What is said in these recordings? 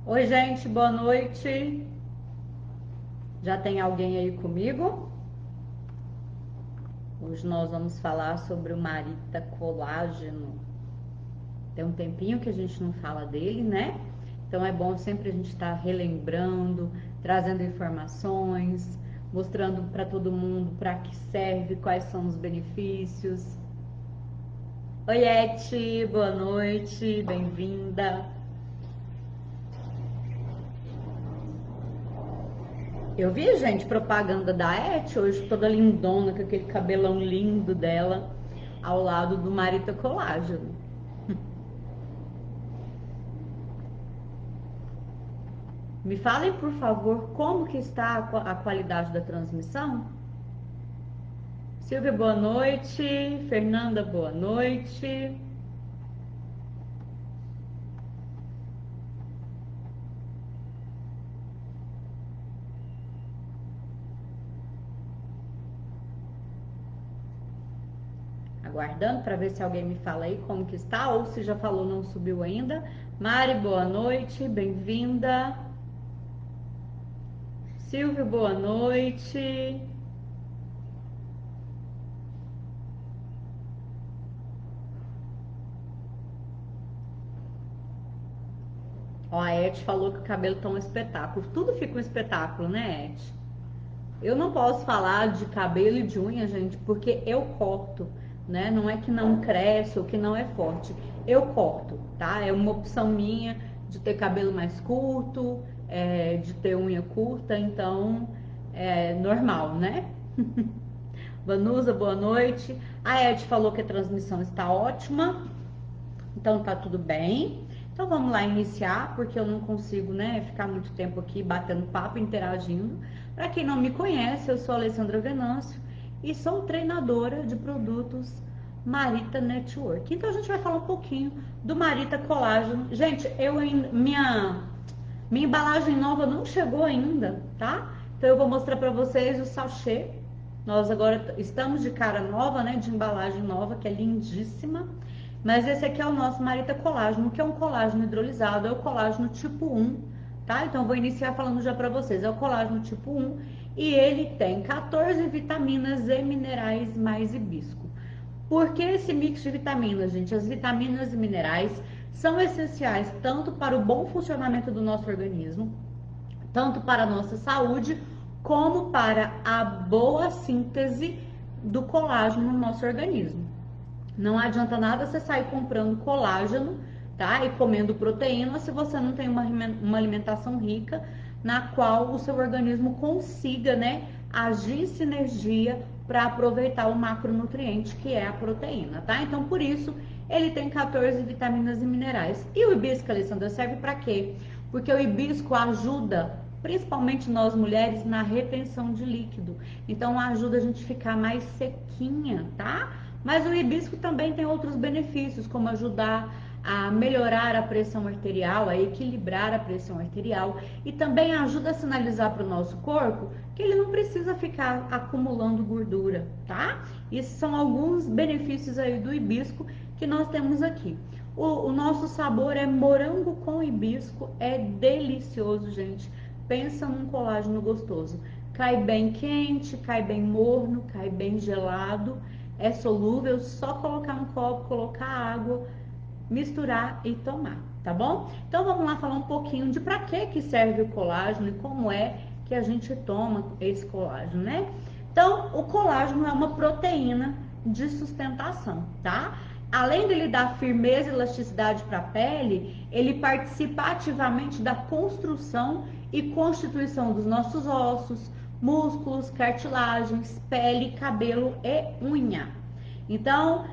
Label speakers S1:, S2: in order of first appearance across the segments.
S1: Oi, gente, boa noite. Já tem alguém aí comigo? Hoje nós vamos falar sobre o Marita Colágeno. Tem um tempinho que a gente não fala dele, né? Então é bom sempre a gente estar relembrando, trazendo informações, mostrando para todo mundo para que serve, quais são os benefícios. Oi, Eti, boa noite, bem-vinda. Eu vi, gente, propaganda da Et hoje, toda lindona, com aquele cabelão lindo dela, ao lado do Marita Colágeno. Me falem, por favor, como que está a qualidade da transmissão? Silvia, boa noite. Fernanda, boa noite. Aguardando para ver se alguém me fala aí como que está, ou se já falou, não subiu ainda. Mari, boa noite, bem-vinda. Silvio, boa noite. Ó, a Et falou que o cabelo tá um espetáculo. Tudo fica um espetáculo, né, Et? Eu não posso falar de cabelo e de unha, gente, porque eu corto, né? Não é que não cresce ou que não é forte. Eu corto, tá? É uma opção minha de ter cabelo mais curto, de ter unha curta, então é normal, né? Vanusa, boa noite. A Ed falou que a transmissão está ótima, então tá tudo bem. Então vamos lá iniciar, porque eu não consigo, né, ficar muito tempo aqui batendo papo, interagindo. Para quem não me conhece, eu sou a Alessandra Venâncio e sou treinadora de produtos Marita Network. Então a gente vai falar um pouquinho do Marita Colágeno. Gente, minha embalagem nova não chegou ainda, tá? Então eu vou mostrar para vocês o sachê. Nós agora estamos de cara nova, né, de embalagem nova, que é lindíssima. Mas esse aqui é o nosso Marita Colágeno, que é um colágeno hidrolisado, é o colágeno tipo 1, tá? Então vou iniciar falando já para vocês, é o colágeno tipo 1 e ele tem 14 vitaminas e minerais mais hibisco. Por que esse mix de vitaminas, gente? As vitaminas e minerais são essenciais tanto para o bom funcionamento do nosso organismo, tanto para a nossa saúde, como para a boa síntese do colágeno no nosso organismo. Não adianta nada você sair comprando colágeno, tá? E comendo proteína se você não tem uma alimentação rica na qual o seu organismo consiga, né, agir em sinergia para aproveitar o macronutriente que é a proteína, tá? Então, por isso, ele tem 14 vitaminas e minerais. E o hibisco, Alessandra, serve para quê? Porque o hibisco ajuda, principalmente nós mulheres, na retenção de líquido. Então, ajuda a gente a ficar mais sequinha, tá? Mas o hibisco também tem outros benefícios, como ajudar a melhorar a pressão arterial, a equilibrar a pressão arterial e também ajuda a sinalizar para o nosso corpo que ele não precisa ficar acumulando gordura, tá? Esses são alguns benefícios aí do hibisco que nós temos aqui. O nosso sabor é morango com hibisco, é delicioso, gente. Pensa num colágeno gostoso. Cai bem quente, cai bem morno, cai bem gelado. É solúvel, só colocar no copo, colocar água, misturar e tomar, tá bom? Então vamos lá falar um pouquinho de para que serve o colágeno e como é que a gente toma esse colágeno, né? Então, o colágeno é uma proteína de sustentação, tá? Além dele dar firmeza e elasticidade para a pele, ele participa ativamente da construção e constituição dos nossos ossos, músculos, cartilagens, pele, cabelo e unha. Então,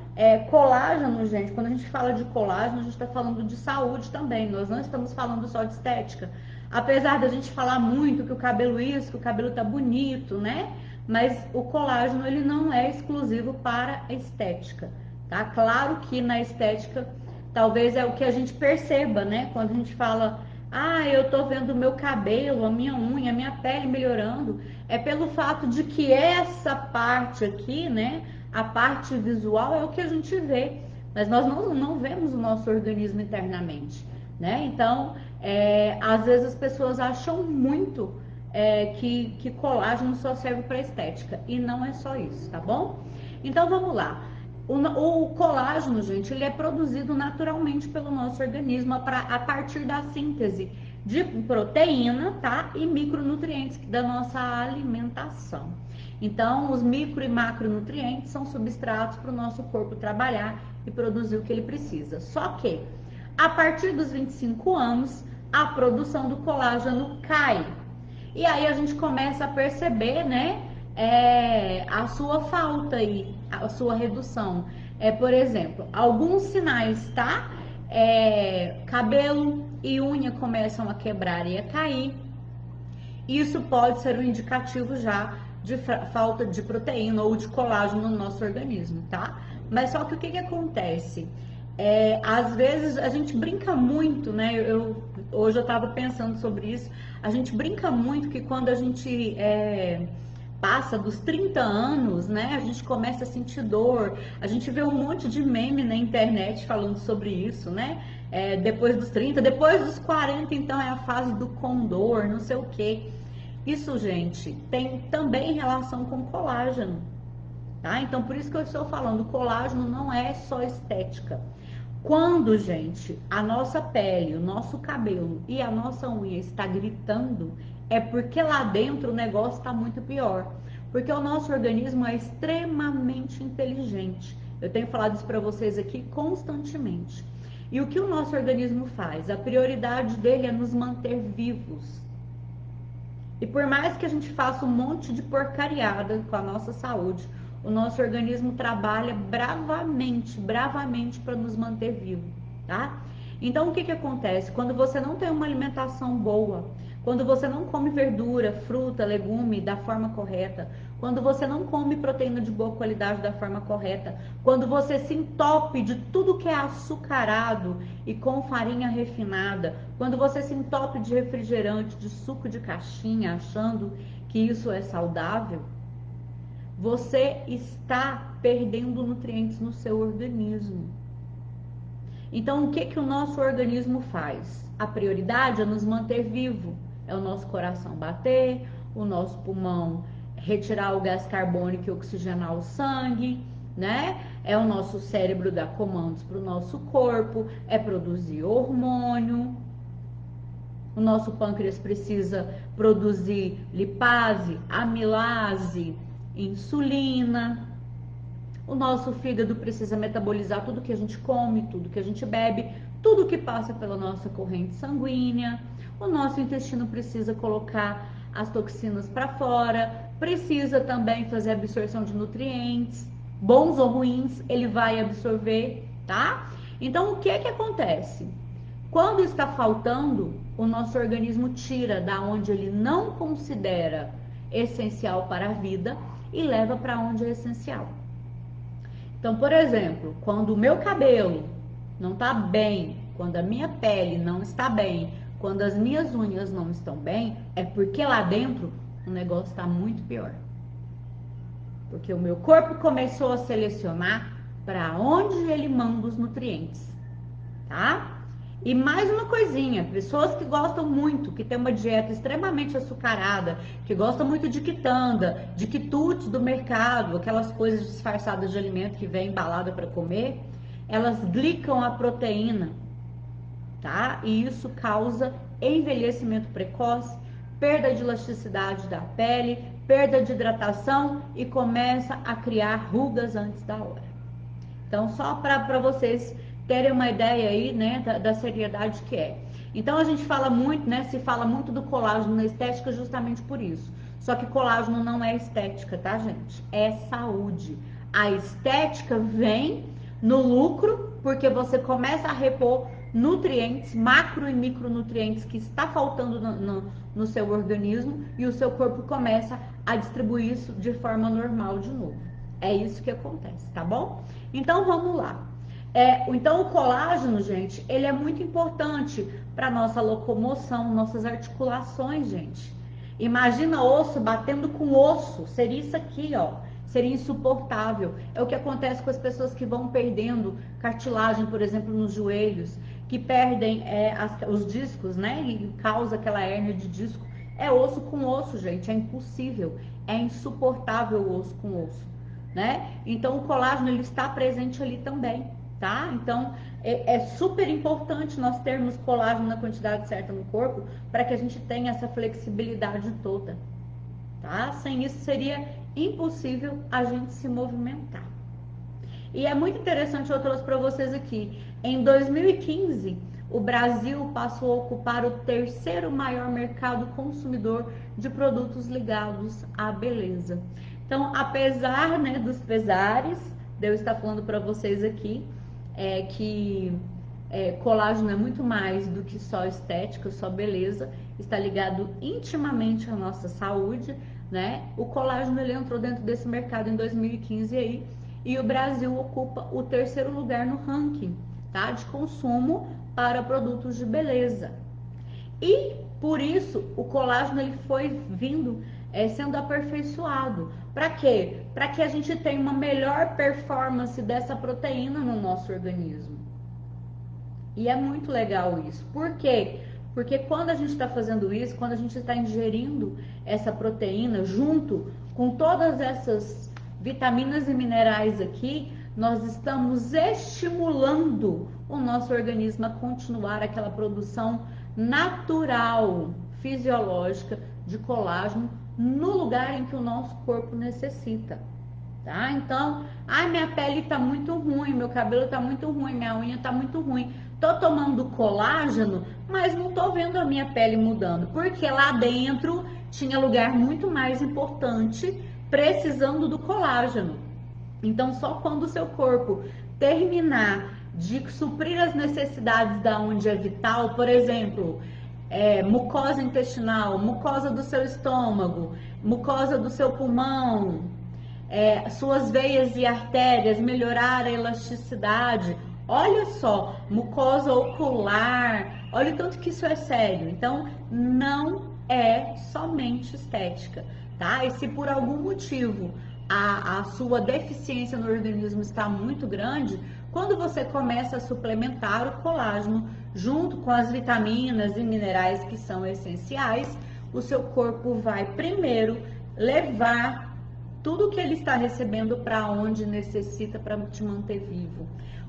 S1: colágeno, gente, quando a gente fala de colágeno, a gente está falando de saúde também. Nós não estamos falando só de estética. Apesar da gente falar muito que o cabelo isso, que o cabelo tá bonito, né? Mas o colágeno, ele não é exclusivo para a estética, tá? Claro que na estética, talvez é o que a gente perceba, né? Quando a gente fala, ah, eu tô vendo o meu cabelo, a minha unha, a minha pele melhorando, é pelo fato de que essa parte aqui, né? A parte visual é o que a gente vê, mas nós não vemos o nosso organismo internamente. né? Então, às vezes as pessoas acham muito que colágeno só serve para estética, e não é só isso, tá bom? Então vamos lá. O colágeno, gente, ele é produzido naturalmente pelo nosso organismo a partir da síntese de proteína, tá? E micronutrientes da nossa alimentação. Então, os micro e macronutrientes são substratos para o nosso corpo trabalhar e produzir o que ele precisa. Só que, a partir dos 25 anos, a produção do colágeno cai. E aí a gente começa a perceber, né, a sua falta aí, a sua redução. Por exemplo, alguns sinais, tá? Cabelo e unha começam a quebrar e a cair. Isso pode ser um indicativo já de falta de proteína ou de colágeno no nosso organismo, tá? Mas só que o que acontece? Às vezes a gente brinca muito, né? Hoje eu tava pensando sobre isso. A gente brinca muito que quando a gente passa dos 30 anos, né? A gente começa a sentir dor. A gente vê um monte de meme na internet falando sobre isso, né? Depois dos 30, depois dos 40, então é a fase do condor, não sei o quê. Isso, gente, tem também relação com colágeno, tá? Então, por isso que eu estou falando, o colágeno não é só estética. Quando, gente, a nossa pele, o nosso cabelo e a nossa unha está gritando, é porque lá dentro o negócio está muito pior. Porque o nosso organismo é extremamente inteligente. Eu tenho falado isso para vocês aqui constantemente. E o que o nosso organismo faz? A prioridade dele é nos manter vivos. E por mais que a gente faça um monte de porcariada com a nossa saúde, o nosso organismo trabalha bravamente para nos manter vivo, tá? Então, o que acontece? Quando você não tem uma alimentação boa, quando você não come verdura, fruta, legume da forma correta, quando você não come proteína de boa qualidade da forma correta, quando você se entope de tudo que é açucarado e com farinha refinada, quando você se entope de refrigerante, de suco de caixinha, achando que isso é saudável, você está perdendo nutrientes no seu organismo. Então, o que o nosso organismo faz? A prioridade é nos manter vivo. É o nosso coração bater, o nosso pulmão retirar o gás carbônico e oxigenar o sangue, né? É o nosso cérebro dar comandos para o nosso corpo, é produzir hormônio. O nosso pâncreas precisa produzir lipase, amilase, insulina. O nosso fígado precisa metabolizar tudo que a gente come, tudo que a gente bebe, tudo que passa pela nossa corrente sanguínea. O nosso intestino precisa colocar as toxinas para fora, precisa também fazer absorção de nutrientes, bons ou ruins, ele vai absorver, tá? Então, o que acontece? Quando está faltando, o nosso organismo tira da onde ele não considera essencial para a vida e leva para onde é essencial. Então, por exemplo, quando o meu cabelo não está bem, quando a minha pele não está bem, quando as minhas unhas não estão bem, é porque lá dentro o negócio está muito pior. Porque o meu corpo começou a selecionar para onde ele manda os nutrientes, tá? E mais uma coisinha, pessoas que gostam muito, que tem uma dieta extremamente açucarada, que gostam muito de quitanda, de quitutes do mercado, aquelas coisas disfarçadas de alimento que vem embalada para comer, elas glicam a proteína, tá? E isso causa envelhecimento precoce, perda de elasticidade da pele, perda de hidratação e começa a criar rugas antes da hora. Então, só para vocês terem uma ideia aí, né, da seriedade que é. Então, a gente fala muito, né, se fala muito do colágeno na estética justamente por isso. Só que colágeno não é estética, tá, gente? É saúde. A estética vem no lucro, porque você começa a repor nutrientes, macro e micronutrientes que está faltando no seu organismo e o seu corpo começa a distribuir isso de forma normal de novo. É isso que acontece, tá bom? Então, vamos lá. Então, o colágeno, gente, ele é muito importante para nossa locomoção, nossas articulações, gente. Imagina osso batendo com osso, seria isso aqui, ó. Seria insuportável. É o que acontece com as pessoas que vão perdendo cartilagem, por exemplo, nos joelhos, que perdem os discos, né? E causa aquela hérnia de disco. É osso com osso, gente, é impossível, é insuportável o osso com osso, né? Então o colágeno ele está presente ali também, tá? Então é super importante nós termos colágeno na quantidade certa no corpo para que a gente tenha essa flexibilidade toda, tá? Sem isso seria impossível a gente se movimentar. E é muito interessante, eu trouxe para vocês aqui, em 2015, o Brasil passou a ocupar o terceiro maior mercado consumidor de produtos ligados à beleza. Então, apesar, né, dos pesares, de eu estar falando para vocês aqui, que colágeno é muito mais do que só estética, só beleza, está ligado intimamente à nossa saúde, né? O colágeno ele entrou dentro desse mercado em 2015 aí, e o Brasil ocupa o terceiro lugar no ranking, tá? De consumo para produtos de beleza. E por isso o colágeno ele foi vindo sendo aperfeiçoado. Para quê? Para que a gente tenha uma melhor performance dessa proteína no nosso organismo. E é muito legal isso. Por quê? Porque quando a gente está fazendo isso, quando a gente está ingerindo essa proteína junto com todas essas vitaminas e minerais aqui, nós estamos estimulando o nosso organismo a continuar aquela produção natural, fisiológica de colágeno no lugar em que o nosso corpo necessita. Tá? Então, minha pele tá muito ruim, meu cabelo tá muito ruim, minha unha tá muito ruim. Tô tomando colágeno, mas não tô vendo a minha pele mudando, porque lá dentro tinha lugar muito mais importante precisando do colágeno. Então, só quando o seu corpo terminar de suprir as necessidades da onde é vital, por exemplo, mucosa intestinal, mucosa do seu estômago, mucosa do seu pulmão, suas veias e artérias, melhorar a elasticidade. Olha só, mucosa ocular, olha o tanto que isso é sério. Então, não é somente estética, tá? E se por algum motivo a sua deficiência no organismo está muito grande, quando você começa a suplementar o colágeno junto com as vitaminas e minerais que são essenciais, o seu corpo vai primeiro levar tudo que ele está recebendo para onde necessita para te manter vivo.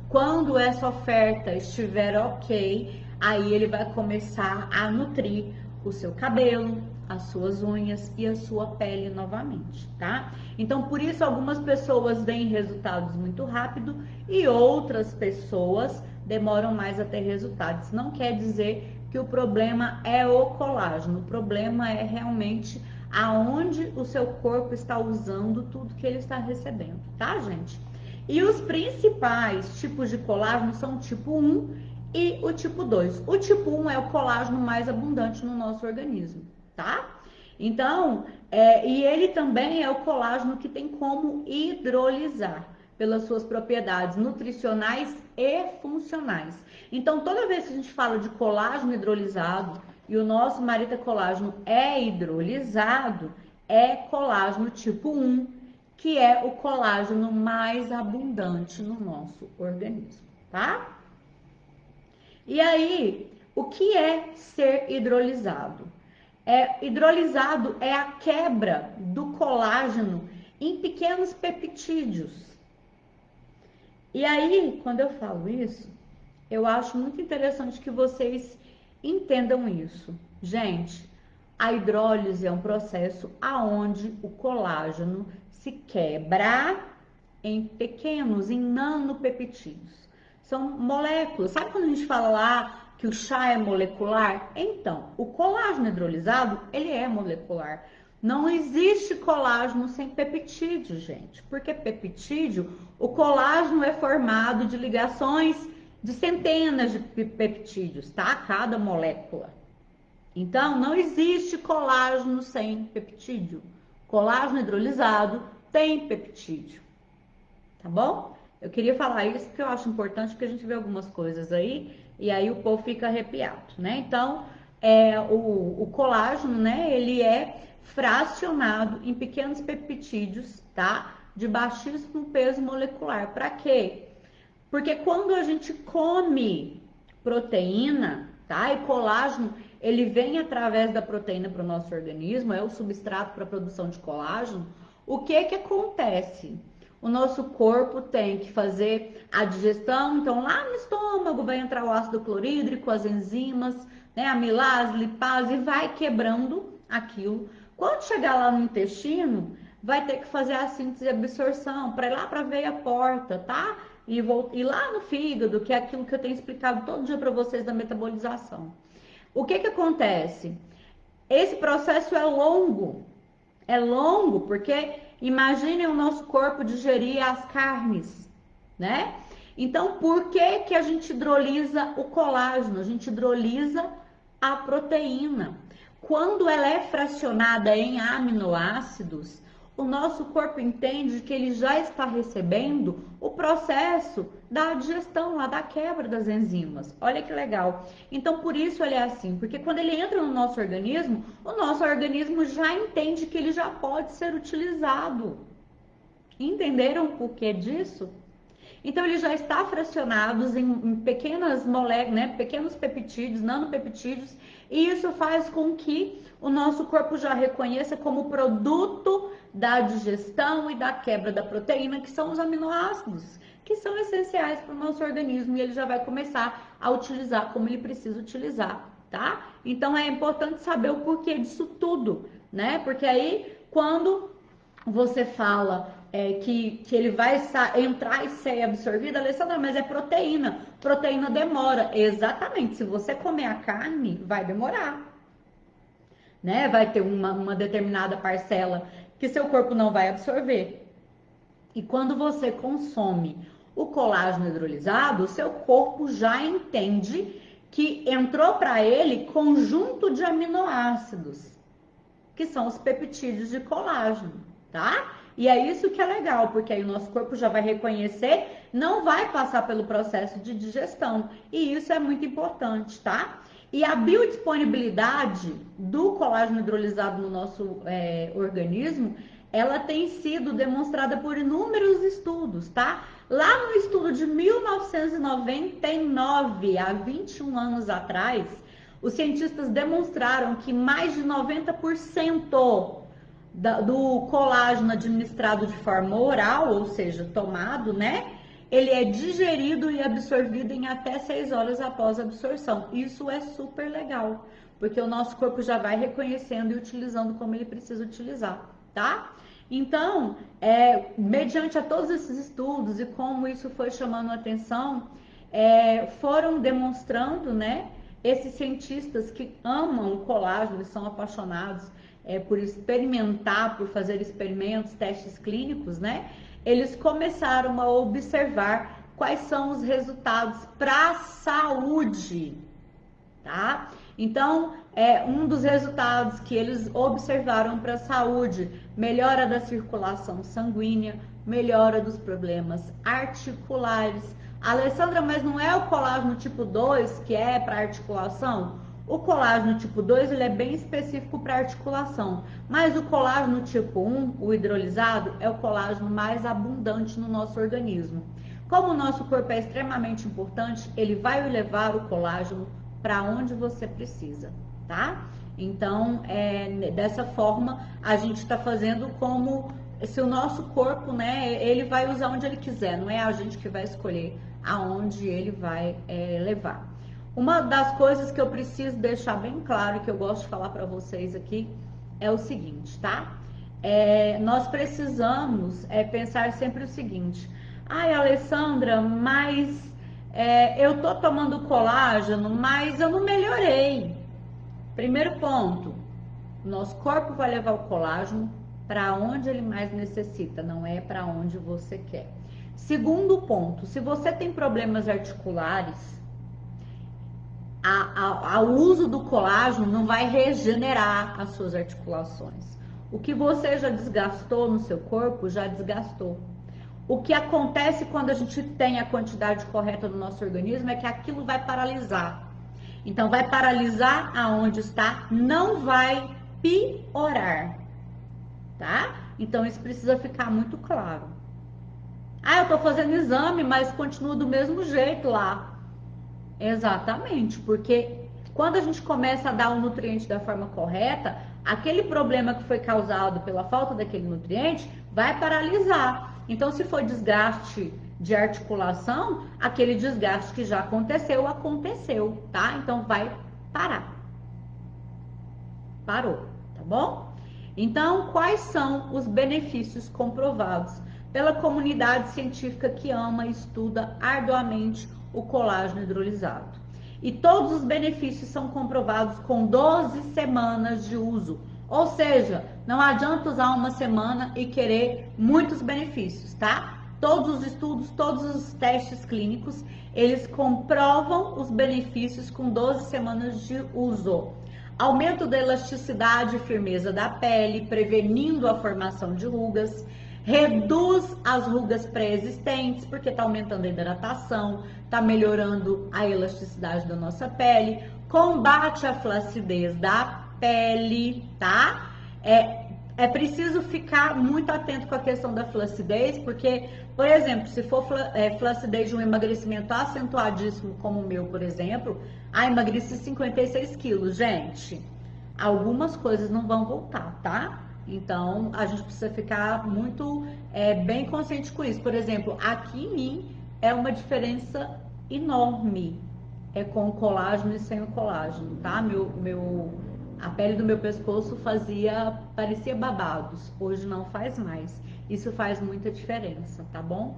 S1: Quando essa oferta estiver ok, aí ele vai começar a nutrir o seu cabelo, as suas unhas e a sua pele novamente, tá? Então, por isso algumas pessoas veem resultados muito rápido e outras pessoas demoram mais a ter resultados. Não quer dizer que o problema é o colágeno, o problema é realmente aonde o seu corpo está usando tudo que ele está recebendo, tá, gente? E os principais tipos de colágeno são o tipo 1 e o tipo 2. O tipo 1 é o colágeno mais abundante no nosso organismo, tá? Então, e ele também é o colágeno que tem como hidrolisar pelas suas propriedades nutricionais e funcionais. Então, toda vez que a gente fala de colágeno hidrolisado e o nosso Marita Colágeno é hidrolisado, é colágeno tipo 1, que é o colágeno mais abundante no nosso organismo, tá? E aí, o que é ser hidrolisado? Hidrolisado é a quebra do colágeno em pequenos peptídeos. E aí, quando eu falo isso, eu acho muito interessante que vocês entendam isso. Gente, a hidrólise é um processo aonde o colágeno se quebra em pequenos, em nanopeptídeos. São moléculas. Sabe quando a gente fala lá que o chá é molecular? Então, o colágeno hidrolisado, ele é molecular. Não existe colágeno sem peptídeo, gente. Porque peptídeo, o colágeno é formado de ligações de centenas de peptídeos, tá? Cada molécula. Então, não existe colágeno sem peptídeo. Colágeno hidrolisado tem peptídeo, tá bom? Eu queria falar isso porque eu acho importante, porque a gente vê algumas coisas aí e aí o povo fica arrepiado, né? Então, o colágeno, né, ele é fracionado em pequenos peptídeos, tá? De baixíssimo peso molecular. Para quê? Porque quando a gente come proteína, tá? E colágeno, ele vem através da proteína para o nosso organismo, é o substrato para a produção de colágeno. O que que acontece? O nosso corpo tem que fazer a digestão, então lá no estômago vai entrar o ácido clorídrico, as enzimas, né, amilase, lipase, e vai quebrando aquilo. Quando chegar lá no intestino, vai ter que fazer a síntese e absorção para ir lá para a veia porta, tá? E lá no fígado, que é aquilo que eu tenho explicado todo dia para vocês da metabolização. O que que acontece? Esse processo é longo porque imaginem o nosso corpo digerir as carnes, né? Então, por que que a gente hidrolisa o colágeno? A gente hidrolisa a proteína. Quando ela é fracionada em aminoácidos, o nosso corpo entende que ele já está recebendo o processo da digestão, lá da quebra das enzimas. Olha que legal. Então, por isso ele é assim, porque quando ele entra no nosso organismo, o nosso organismo já entende que ele já pode ser utilizado. Entenderam o porquê disso? Então, ele já está fracionado em pequenas moléculas, né, pequenos peptídeos, nanopeptídeos, e isso faz com que o nosso corpo já reconheça como produto da digestão e da quebra da proteína, que são os aminoácidos, que são essenciais para o nosso organismo, e ele já vai começar a utilizar como ele precisa utilizar, tá? Então, é importante saber o porquê disso tudo, né? Porque aí, quando você fala que ele vai entrar e ser absorvido, Alessandra, mas é proteína. Proteína demora. Exatamente. Se você comer a carne, vai demorar. Né? Vai ter uma determinada parcela que seu corpo não vai absorver. E quando você consome o colágeno hidrolisado, seu corpo já entende que entrou para ele conjunto de aminoácidos, que são os peptídeos de colágeno, tá? E é isso que é legal, porque aí o nosso corpo já vai reconhecer, não vai passar pelo processo de digestão. E isso é muito importante, tá? E a biodisponibilidade do colágeno hidrolisado no nosso organismo, ela tem sido demonstrada por inúmeros estudos, tá? Lá no estudo de 1999, há 21 anos atrás, os cientistas demonstraram que mais de 90% do colágeno administrado de forma oral, ou seja, tomado, né? Ele é digerido e absorvido em até 6 horas após a absorção. Isso é super legal, porque o nosso corpo já vai reconhecendo e utilizando como ele precisa utilizar, tá? Então, mediante a todos esses estudos e como isso foi chamando a atenção, foram demonstrando, né? Esses cientistas que amam o colágeno e são apaixonados por experimentar, por fazer experimentos, testes clínicos, né? Eles começaram a observar quais são os resultados para a saúde, tá? Então, um dos resultados que eles observaram para a saúde, melhora da circulação sanguínea, melhora dos problemas articulares. Alessandra, mas não é o colágeno tipo 2 que é para articulação? O colágeno tipo 2 ele é bem específico para articulação, mas o colágeno tipo 1, o hidrolisado, é o colágeno mais abundante no nosso organismo. Como o nosso corpo é extremamente importante, ele vai levar o colágeno para onde você precisa, tá? Então, dessa forma, a gente está fazendo como se o nosso corpo, né, ele vai usar onde ele quiser, não é a gente que vai escolher aonde ele vai levar. Uma das coisas que eu preciso deixar bem claro, que eu gosto de falar para vocês aqui, é o seguinte, tá? Nós precisamos pensar sempre o seguinte: ai, Alessandra, mas eu tô tomando colágeno, mas eu não melhorei. Primeiro ponto, nosso corpo vai levar o colágeno para onde ele mais necessita, não é para onde você quer. Segundo ponto, se você tem problemas articulares, o uso do colágeno não vai regenerar as suas articulações. O que você já desgastou no seu corpo, já desgastou. O que acontece quando a gente tem a quantidade correta no nosso organismo é que aquilo vai paralisar. Então, vai paralisar aonde está, não vai piorar, tá? Então, isso precisa ficar muito claro. Ah, eu tô fazendo exame, mas continua do mesmo jeito lá. Exatamente, porque quando a gente começa a dar o nutriente da forma correta, aquele problema que foi causado pela falta daquele nutriente vai paralisar. Então, se for desgaste de articulação, aquele desgaste que já aconteceu, aconteceu, tá? Então, vai parar. Parou, tá bom? Então, quais são os benefícios comprovados pela comunidade científica que ama e estuda arduamente o colágeno hidrolisado? E todos os benefícios são comprovados com 12 semanas de uso. Ou seja, não adianta usar uma semana e querer muitos benefícios, tá? Todos os estudos, todos os testes clínicos, eles comprovam os benefícios com 12 semanas de uso. Aumento da elasticidade e firmeza da pele, prevenindo a formação de rugas, reduz as rugas pré-existentes, porque está aumentando a hidratação, está melhorando a elasticidade da nossa pele, combate a flacidez da pele, tá? É preciso ficar muito atento com a questão da flacidez, porque, por exemplo, se for flacidez de um emagrecimento acentuadíssimo, como o meu, por exemplo, emagreci 56 quilos, gente. Algumas coisas não vão voltar, tá? Então, a gente precisa ficar muito bem consciente com isso. Por exemplo, aqui em mim é uma diferença enorme com o colágeno e sem o colágeno, tá? A pele do meu pescoço parecia babados, hoje não faz mais. Isso faz muita diferença, tá bom?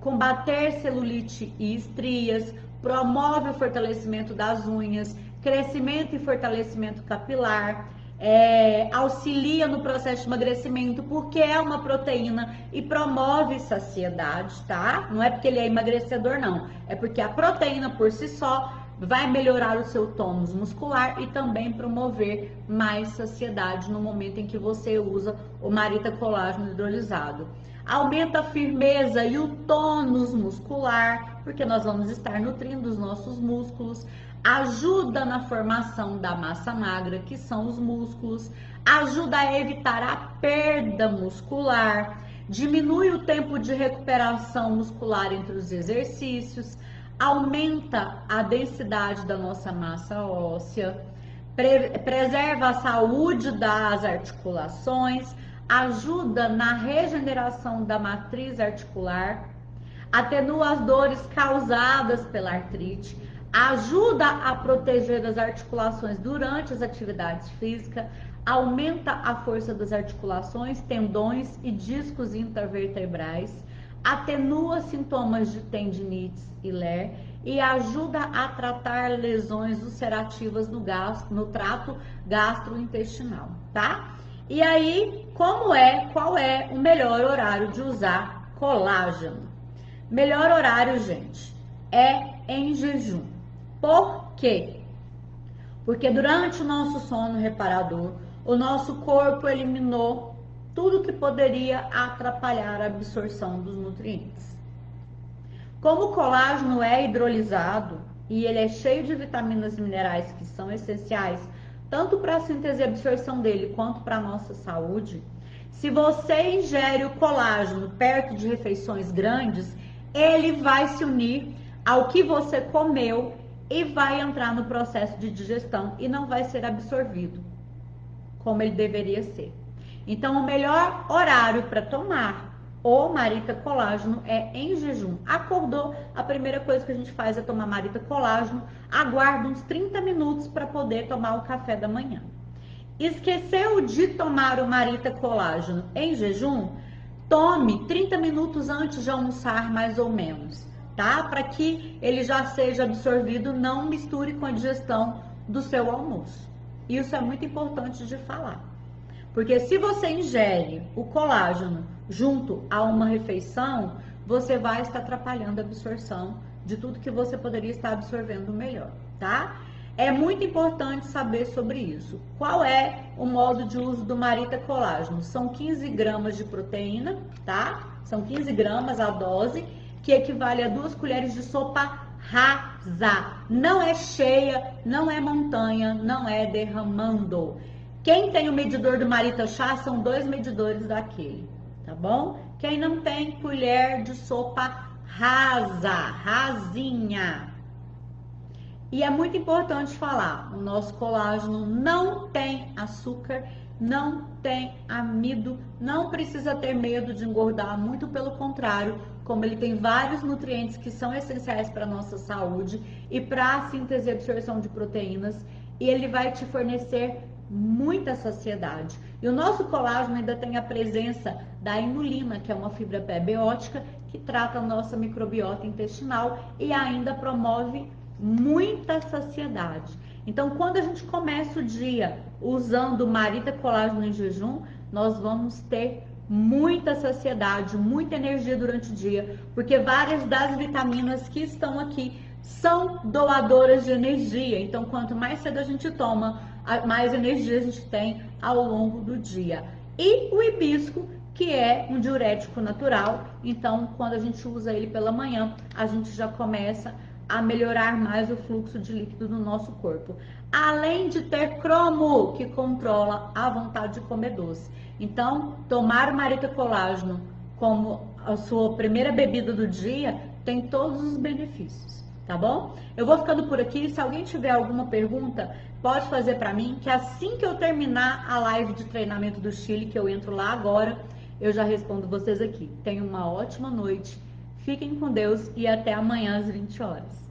S1: Combater celulite e estrias, promove o fortalecimento das unhas, crescimento e fortalecimento capilar, auxilia no processo de emagrecimento, porque é uma proteína e promove saciedade, tá? Não é porque ele é emagrecedor, não. É porque a proteína por si só vai melhorar o seu tônus muscular e também promover mais saciedade no momento em que você usa o Marita Colágeno hidrolisado. Aumenta a firmeza e o tônus muscular, porque nós vamos estar nutrindo os nossos músculos. Ajuda na formação da massa magra, que são os músculos. Ajuda a evitar a perda muscular. Diminui o tempo de recuperação muscular entre os exercícios. Aumenta a densidade da nossa massa óssea, preserva a saúde das articulações, ajuda na regeneração da matriz articular, atenua as dores causadas pela artrite, ajuda a proteger as articulações durante as atividades físicas, aumenta a força das articulações, tendões e discos intervertebrais, atenua sintomas de tendinites e LER e ajuda a tratar lesões ulcerativas no trato gastrointestinal, tá? E aí, qual é o melhor horário de usar colágeno? Melhor horário, gente, é em jejum. Por quê? Porque durante o nosso sono reparador, o nosso corpo eliminou tudo que poderia atrapalhar a absorção dos nutrientes. Como o colágeno é hidrolisado e ele é cheio de vitaminas e minerais que são essenciais tanto para a síntese e absorção dele quanto para a nossa saúde, se você ingere o colágeno perto de refeições grandes, ele vai se unir ao que você comeu e vai entrar no processo de digestão e não vai ser absorvido como ele deveria ser. Então, o melhor horário para tomar o Marita Colágeno é em jejum. Acordou, a primeira coisa que a gente faz é tomar Marita Colágeno, aguarda uns 30 minutos para poder tomar o café da manhã. Esqueceu de tomar o Marita Colágeno em jejum? Tome 30 minutos antes de almoçar, mais ou menos, tá? Para que ele já seja absorvido, não misture com a digestão do seu almoço. Isso é muito importante de falar. Porque se você ingere o colágeno junto a uma refeição, você vai estar atrapalhando a absorção de tudo que você poderia estar absorvendo melhor, tá? É muito importante saber sobre isso. Qual é o modo de uso do Marita Colágeno? São 15 gramas de proteína, tá? São 15 gramas a dose, que equivale a 2 colheres de sopa rasa. Não é cheia, não é montanha, não é derramando. Quem tem o medidor do Marita Chá, são 2 medidores daquele, tá bom? Quem não tem, colher de sopa rasa, rasinha, E é muito importante falar, o nosso colágeno não tem açúcar, não tem amido, não precisa ter medo de engordar, muito pelo contrário, como ele tem vários nutrientes que são essenciais para a nossa saúde e para a síntese e absorção de proteínas, e ele vai te fornecer muita saciedade. E o nosso colágeno ainda tem a presença da inulina, que é uma fibra pré-biótica que trata a nossa microbiota intestinal e ainda promove muita saciedade. Então, quando a gente começa o dia usando Marita Colágeno em jejum, nós vamos ter muita saciedade, muita energia durante o dia, porque várias das vitaminas que estão aqui são doadoras de energia. Então, quanto mais cedo a gente toma, mais energia a gente tem ao longo do dia. E o hibisco, que é um diurético natural, então quando a gente usa ele pela manhã, a gente já começa a melhorar mais o fluxo de líquido no nosso corpo. Além de ter cromo, que controla a vontade de comer doce. Então, tomar Marita Colágeno como a sua primeira bebida do dia tem todos os benefícios, tá bom? Eu vou ficando por aqui. Se alguém tiver alguma pergunta, pode fazer para mim, que assim que eu terminar a live de treinamento do Chile, que eu entro lá agora, eu já respondo vocês aqui. Tenham uma ótima noite, fiquem com Deus e até amanhã às 20 horas.